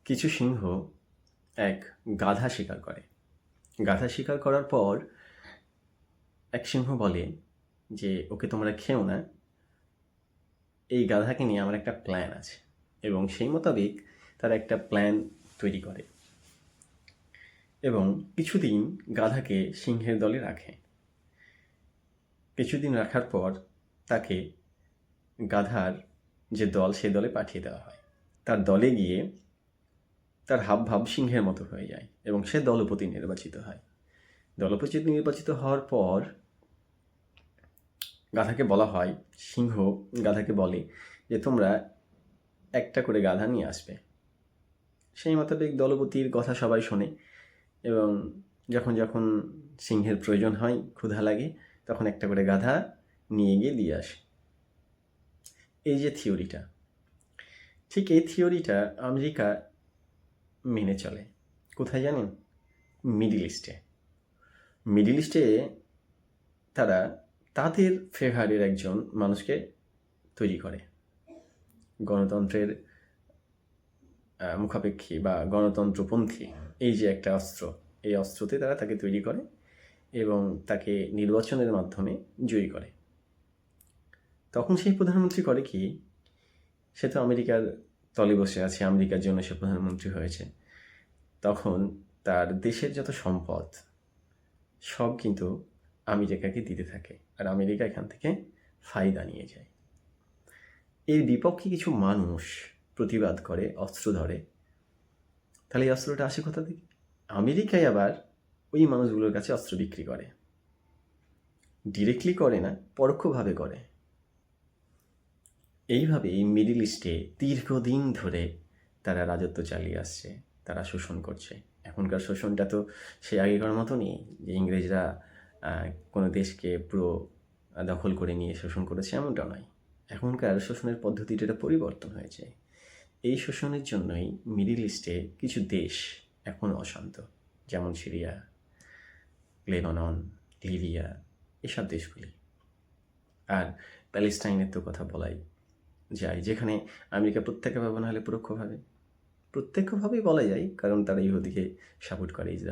কিছু সিংহ এক গাধা শিকার করে। গাধা শিকার করার পর এক সিংহ বলে যে ওকে তোমরা খেও না, এই গাধাকে নিয়ে আমার একটা প্ল্যান আছে। এবং সেই মোতাবেক তারা একটা প্ল্যান তৈরি করে এবং কিছুদিন গাধাকে সিংহের দলে রাখে। কিছুদিন রাখার পর তাকে গাধার যে দল সে দলে পাঠিয়ে দেওয়া হয়। তার দলে গিয়ে তার হাবভাব সিংহের মতো হয়ে যায় এবং সে দলপতি নির্বাচিত হয়। দলপতি নির্বাচিত হওয়ার পর গাধাকে বলা হয়, সিংহ গাধাকে বলে যে তোমরা একটা করে গাধা নিয়ে আসবে। সেই মোতাবেক দলপতির কথা সবাই শোনে এবং যখন যখন সিংহের প্রয়োজন হয়, ক্ষুধা লাগে, তখন একটা করে গাধা নিয়ে গিয়ে দিয়ে আসে। এই যে থিওরিটা, ঠিক এই থিওরিটা আমেরিকা মেনে চলে। কোথায় জানেন? মিডল ইস্টে। মিডল ইস্টে তারা তাদের ফেভারের একজন মানুষকে তৈরি করে, গণতন্ত্রের মুখাপেক্ষী বা গণতন্ত্রপন্থী। এই যে একটা অস্ত্র, এই অস্ত্রতে তারা তাকে তৈরি করে এবং তাকে নির্বাচনের মাধ্যমে জয়ী করে। তখন সেই প্রধানমন্ত্রী করে কি, সে তো আমেরিকার তলে বসে আছে, আমেরিকার জন্য সে প্রধানমন্ত্রী হয়েছে। তখন তার দেশের যত সম্পদ সব কিন্তু আমেরিকাকে দিতে থাকে, আর আমেরিকা এখান থেকে ফায়দা নিয়ে যায়। এর বিপক্ষে কিছু মানুষ প্রতিবাদ করে, অস্ত্র ধরে। তাহলে এই অস্ত্রটা আসে কোথা থেকে? আমেরিকায় আবার ওই মানুষগুলোর কাছে অস্ত্র বিক্রি করে। ডিরেক্টলি করে না, পরোক্ষভাবে করে। এইভাবে এই মিডল ইস্টে দীর্ঘদিন ধরে তারা রাজত্ব চালিয়ে আসছে, তারা শোষণ করছে। এখনকার শোষণটা তো সেই আগেকার মতো নেই যে ইংরেজরা কোনো দেশকে পুরো দখল করে নিয়ে শোষণ করেছে, এমনটা নয়। এখনকার শোষণের পদ্ধতিটা পরিবর্তন হয়েছে। এই শোষণের জন্যই মিডল ইস্টে কিছু দেশ এখনও অশান্ত, যেমন সিরিয়া, লেবানন, লিবিয়া, এসব দেশগুলি। আর প্যালেস্টাইনের তো কথা বলাই যায়, যেখানে আমেরিকা প্রত্যক্ষভাবে না হলে পরোক্ষভাবেই বলা যায়, কারণ তারা ইহুদিকে সাপোর্ট করে, ইসরায়েল।